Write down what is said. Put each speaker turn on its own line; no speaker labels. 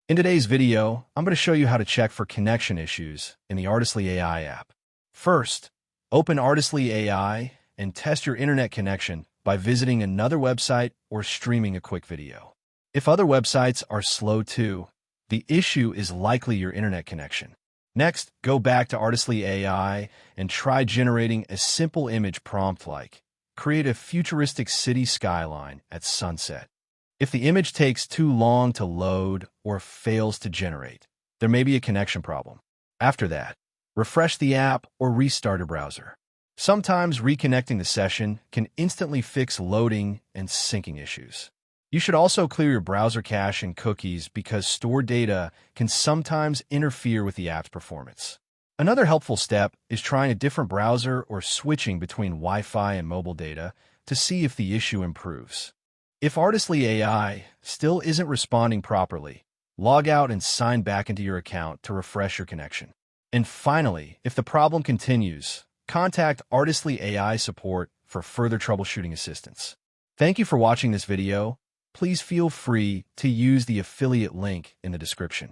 In today's video, I'm going to show you how to check for connection issues in the Artistly AI app. First, open Artistly AI and test your internet connection by visiting another website or streaming a quick video. If other websites are slow too, the issue is likely your internet connection. Next, go back to Artistly AI and try generating a simple image prompt like, create a futuristic city skyline at sunset. If the image takes too long to load or fails to generate, there may be a connection problem. After that, refresh the app or restart a browser. Sometimes reconnecting the session can instantly fix loading and syncing issues. You should also clear your browser cache and cookies because stored data can sometimes interfere with the app's performance. Another helpful step is trying a different browser or switching between Wi-Fi and mobile data to see if the issue improves. If Artistly AI still isn't responding properly, log out and sign back into your account to refresh your connection. And finally, if the problem continues, contact Artistly AI support for further troubleshooting assistance. Thank you for watching this video. Please feel free to use the affiliate link in the description.